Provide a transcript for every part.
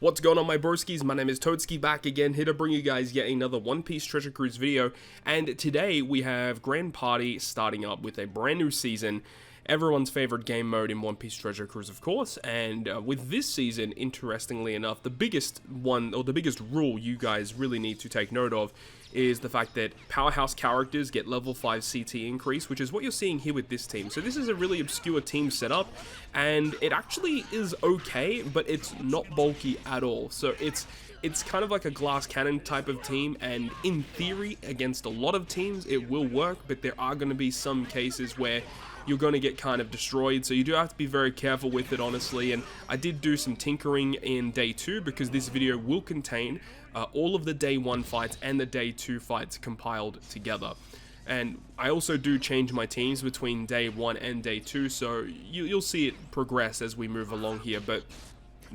What's going on, my broskiis? My name is Toadskii, back again, here to bring you guys yet another One Piece Treasure Cruise video, and today we have Grand Party starting up with a brand new season, everyone's favorite game mode in One Piece Treasure Cruise, of course, and with this season, interestingly enough, the biggest one, or the biggest rule you guys really need to take note of is the fact that powerhouse characters get level 5 CT increase, which is what you're seeing here with this team. So this is a really obscure team setup, and it actually is okay, but it's not bulky at all. So it's kind of like a glass cannon type of team, and in theory, against a lot of teams, it will work, but there are going to be some cases where you're going to get kind of destroyed, so you do have to be very careful with it, honestly. And I did do some tinkering in day 2 because this video will contain all of the day 1 fights and the day 2 fights compiled together. And I also do change my teams between day 1 and day 2, so you'll see it progress as we move along here. But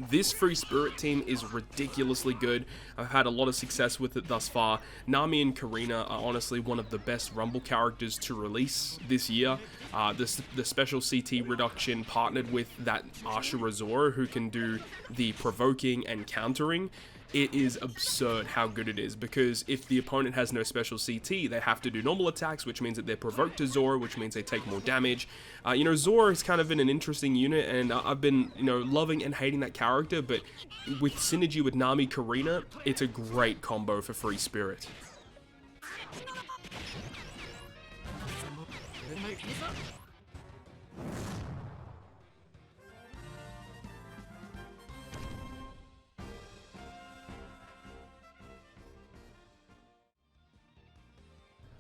this Free Spirit team is ridiculously good. I've had a lot of success with it thus far. Nami and Karina are honestly one of the best Rumble characters to release this year. The special CT reduction partnered with that Ashura Zoro who can do the provoking and countering. It is absurd how good it is, because if the opponent has no special CT, they have to do normal attacks, which means that they're provoked to Zoro, which means they take more damage. Zoro is kind of in an interesting unit, and I've been, loving and hating that character, but with synergy with Nami Karina, it's a great combo for Free Spirit.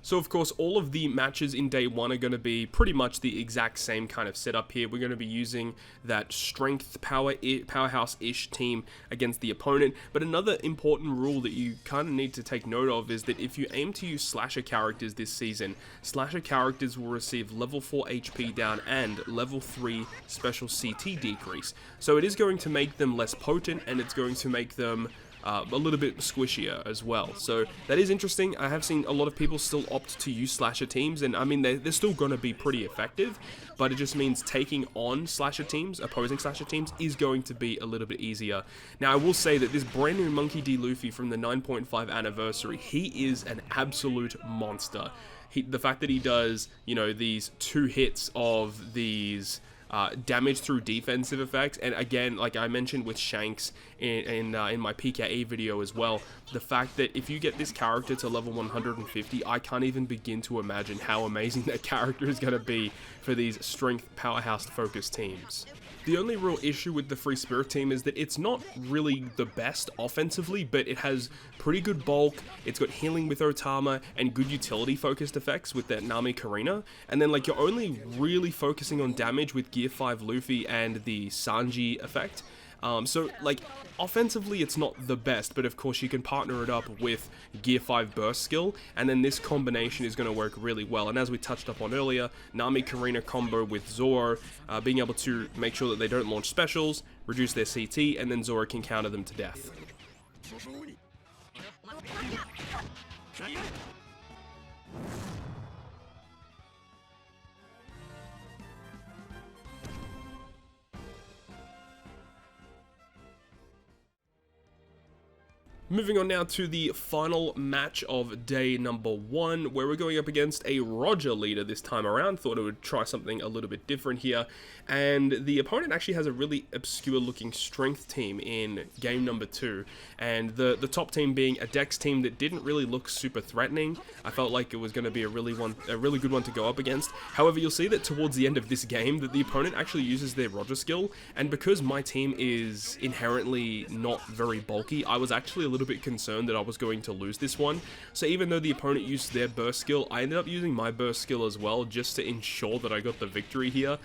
So of course, all of the matches in day 1 are going to be pretty much the exact same kind of setup here. We're going to be using that strength powerhouse-ish team against the opponent. But another important rule that you kind of need to take note of is that if you aim to use slasher characters this season, slasher characters will receive level 4 HP down and level 3 special CT decrease. So it is going to make them less potent, and it's going to make them a little bit squishier as well. So that is interesting. I have seen a lot of people still opt to use slasher teams, and I mean, they're still going to be pretty effective, but it just means taking on slasher teams, opposing slasher teams, is going to be a little bit easier. Now, I will say that this brand new Monkey D. Luffy from the 9.5 anniversary, he is an absolute monster. The fact that he does, these 2 hits of these damage through defensive effects, and again, like I mentioned with Shanks in my PKE video as well, the fact that if you get this character to level 150, I can't even begin to imagine how amazing that character is going to be for these strength powerhouse focused teams. The only real issue with the Free Spirit team is that it's not really the best offensively, but it has pretty good bulk, it's got healing with Otama, and good utility focused effects with that Nami Karina, and then you're only really focusing on damage with Gear 5 Luffy and the Sanji effect. So offensively it's not the best, but of course you can partner it up with Gear 5 burst skill, and then this combination is going to work really well. And as we touched up on earlier, Nami Karina combo with Zoro, being able to make sure that they don't launch specials, reduce their CT, and then Zoro can counter them to death. Moving on now to the final match of day number 1, where we're going up against a Roger leader this time around. Thought it would try something a little bit different here, and the opponent actually has a really obscure looking strength team in game number 2, and the top team being a Dex team that didn't really look super threatening. I felt like it was going to be a really good one to go up against. However, you'll see that towards the end of this game that the opponent actually uses their Roger skill, and because my team is inherently not very bulky, I was actually a little bit concerned that I was going to lose this one. So even though the opponent used their burst skill, I ended up using my burst skill as well, just to ensure that I got the victory here.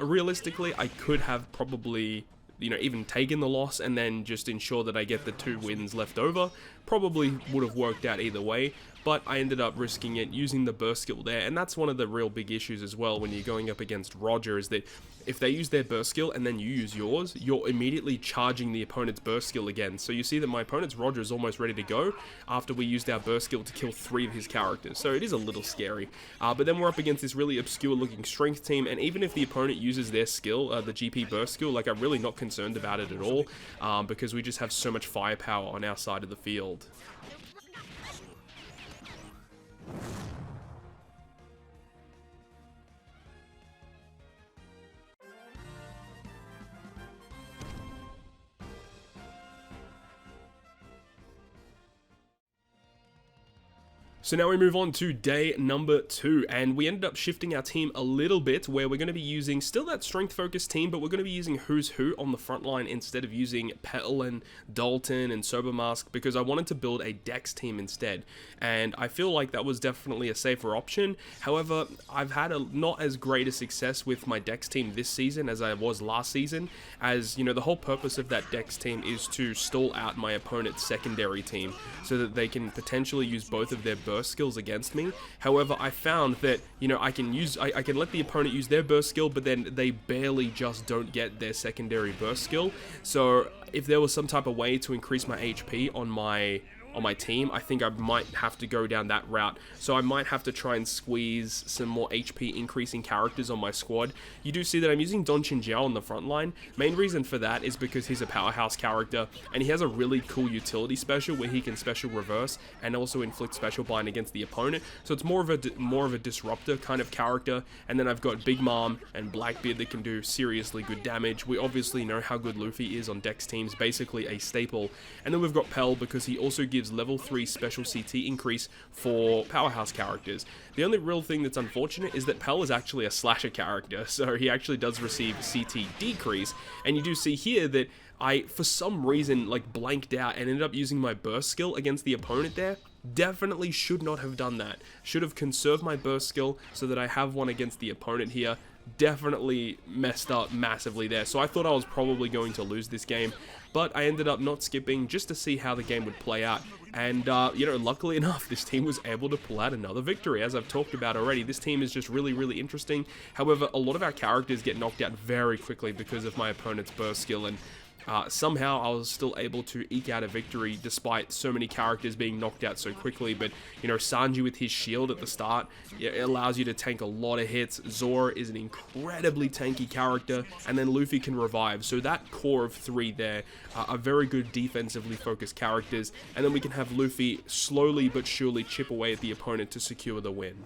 Realistically, I could have probably even taken the loss and then just ensure that I get the 2 wins left over. Probably would have worked out either way, but I ended up risking it using the burst skill there, and that's one of the real big issues as well when you're going up against Roger, is that if they use their burst skill and then you use yours, you're immediately charging the opponent's burst skill again. So you see that my opponent's Roger is almost ready to go after we used our burst skill to kill 3 of his characters. So it is a little scary. But then we're up against this really obscure looking strength team, and even if the opponent uses their skill, the GP burst skill, like, I'm really not concerned about it at all, because we just have so much firepower on our side of the field. So now we move on to day number 2, and we ended up shifting our team a little bit, where we're going to be using still that strength focused team, but we're going to be using Who's Who on the front line instead of using Petal and Dalton and Sober Mask, because I wanted to build a Dex team instead, and I feel like that was definitely a safer option. However, I've had not as great a success with my Dex team this season as I was last season, as, you know, the whole purpose of that Dex team is to stall out my opponent's secondary team so that they can potentially use both of their burst skills against me. However, I found that, you know, I can let the opponent use their burst skill, but then they barely just don't get their secondary burst skill. So if there was some type of way to increase my HP on my team, I think I might have to go down that route. So I might have to try and squeeze some more HP increasing characters on my squad. You do see that I'm using Don Chinjiao on the front line. Main reason for that is because he's a powerhouse character, and he has a really cool utility special where he can special reverse and also inflict special bind against the opponent. So it's more of a disruptor kind of character. And then I've got Big Mom and Blackbeard that can do seriously good damage. We obviously know how good Luffy is on Dex teams, basically a staple. And then we've got Pell, because he also gives level 3 special CT increase for powerhouse characters. The only real thing that's unfortunate is that Pell is actually a slasher character, so he actually does receive CT decrease, and you do see here that I, for some reason, like, blanked out and ended up using my burst skill against the opponent there. Definitely should not have done that. Should have conserved my burst skill so that I have one against the opponent here. Definitely messed up massively there. So I thought I was probably going to lose this game, but I ended up not skipping just to see how the game would play out. And, you know, luckily enough, this team was able to pull out another victory. As I've talked about already, this team is just really, really interesting. However, a lot of our characters get knocked out very quickly because of my opponent's burst skill, and somehow I was still able to eke out a victory despite so many characters being knocked out so quickly. But, you know, Sanji with his shield at the start, it allows you to tank a lot of hits. Zora is an incredibly tanky character, and then Luffy can revive. So that core of 3 there are very good defensively focused characters, and then we can have Luffy slowly but surely chip away at the opponent to secure the win.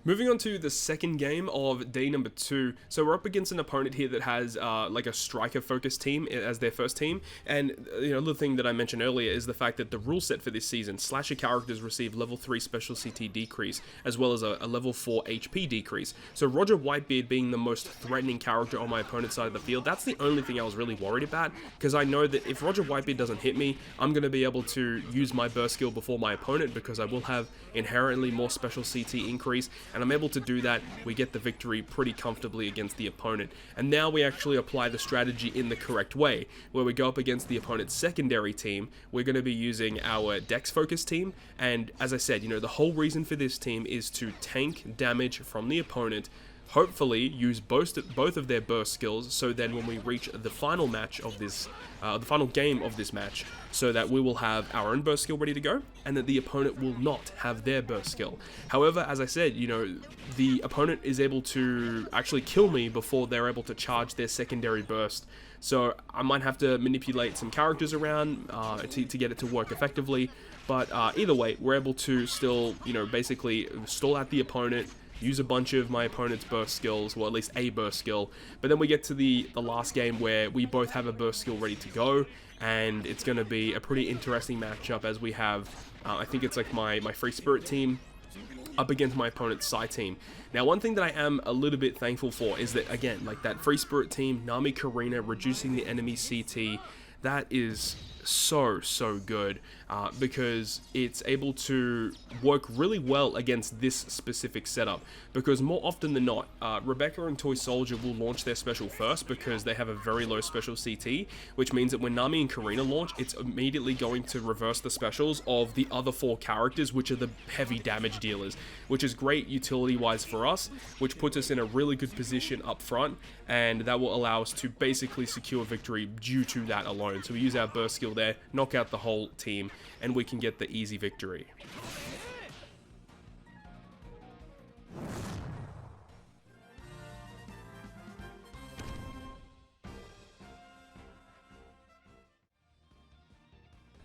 Moving on to the second game of day number 2. So we're up against an opponent here that has like a striker focused team as their first team. And, you know, the thing that I mentioned earlier is the fact that the rule set for this season, slasher characters receive level 3 special CT decrease, as well as a level 4 HP decrease. So Roger Whitebeard being the most threatening character on my opponent's side of the field, that's the only thing I was really worried about, because I know that if Roger Whitebeard doesn't hit me, I'm going to be able to use my burst skill before my opponent, because I will have inherently more special CT increase, and I'm able to do that. We get the victory pretty comfortably against the opponent. And now we actually apply the strategy in the correct way, where we go up against the opponent's secondary team. We're going to be using our Dex focused team, and as I said, you know, the whole reason for this team is to tank damage from the opponent, hopefully use both of their burst skills, so then when we reach the final match of this, the final game of this match, so that we will have our own burst skill ready to go, and that the opponent will not have their burst skill. However, as I said, you know, the opponent is able to actually kill me before they're able to charge their secondary burst. So I might have to manipulate some characters around to get it to work effectively. But either way, we're able to still, you know, basically stall out the opponent, use a bunch of my opponent's burst skills, well, at least a burst skill. But then we get to the last game where we both have a burst skill ready to go, and it's going to be a pretty interesting matchup, as we have, I think it's like my Free Spirit team up against my opponent's Psy team. Now, one thing that I am a little bit thankful for is that, again, like that Free Spirit team, Nami Karina reducing the enemy CT, that is so good because it's able to work really well against this specific setup, because more often than not, Rebecca and Toy Soldier will launch their special first because they have a very low special CT, which means that when Nami and Karina launch, it's immediately going to reverse the specials of the other 4 characters, which are the heavy damage dealers, which is great utility wise for us, which puts us in a really good position up front, and that will allow us to basically secure victory due to that alone. So we use our burst skill there, knock out the whole team, and we can get the easy victory.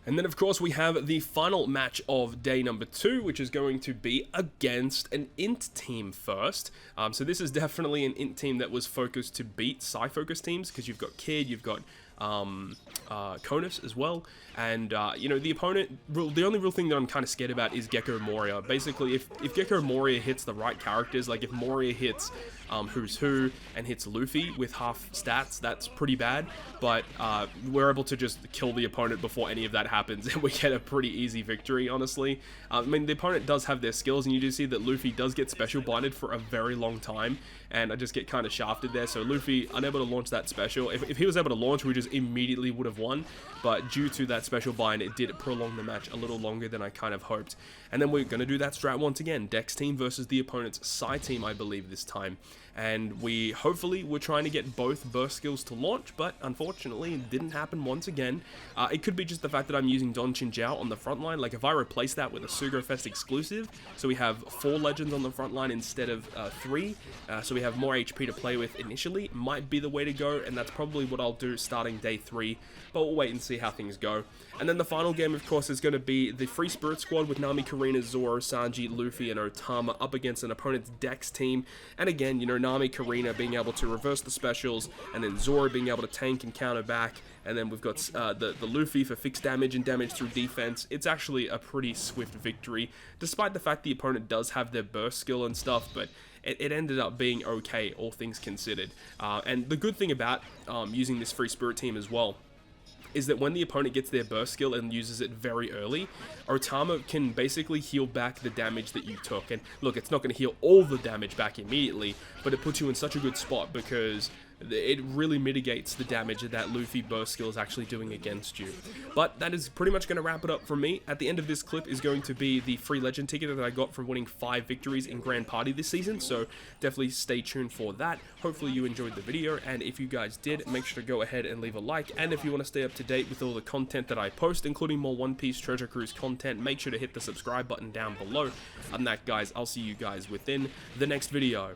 And then, of course, we have the final match of day number 2, which is going to be against an int team first. So this is definitely an int team that was focused to beat Psy-focused teams, because you've got Kid, you've got Konus as well, and you know, the opponent, the only real thing that I'm kind of scared about is Gecko Moria. Basically, if Gecko Moria hits the right characters, like if Moria hits Who's Who and hits Luffy with half stats, that's pretty bad, but we're able to just kill the opponent before any of that happens, and we get a pretty easy victory, honestly. I mean, the opponent does have their skills, and you do see that Luffy does get special blinded for a very long time, and I just get kind of shafted there. So Luffy unable to launch that special. If he was able to launch, we just immediately would have won, but due to that special bind, it did prolong the match a little longer than I kind of hoped. And then we're going to do that strat once again, Dex team versus the opponent's Psy team, I believe, this time. And hopefully we're trying to get both burst skills to launch, but unfortunately it didn't happen once again. It could be just the fact that I'm using Don Chinjiao on the front line. Like if I replace that with a Sugofest exclusive, so we have 4 legends on the front line instead of 3, so we have more HP to play with initially, might be the way to go, and that's probably what I'll do starting day 3, but we'll wait and see how things go. And then the final game, of course, is going to be the Free Spirit squad with Nami, Karina, Zoro, Sanji, Luffy, and Otama up against an opponent's Dex team. And again, you know, Nami, Karina being able to reverse the specials, and then Zoro being able to tank and counter back. And then we've got the Luffy for fixed damage and damage through defense. It's actually a pretty swift victory, despite the fact the opponent does have their burst skill and stuff, but it ended up being okay, all things considered. And the good thing about using this Free Spirit team as well is that when the opponent gets their burst skill and uses it very early, Otama can basically heal back the damage that you took. And look, it's not going to heal all the damage back immediately, but it puts you in such a good spot because it really mitigates the damage that Luffy burst skill is actually doing against you. But that is pretty much going to wrap it up from me. At the end of this clip is going to be the free legend ticket that I got from winning 5 victories in Grand Party this season, so definitely stay tuned for that. Hopefully you enjoyed the video, and if you guys did, make sure to go ahead and leave a like, and if you want to stay up to date with all the content that I post, including more One Piece Treasure Cruise content, make sure to hit the subscribe button down below. Other than that, guys, I'll see you guys within the next video.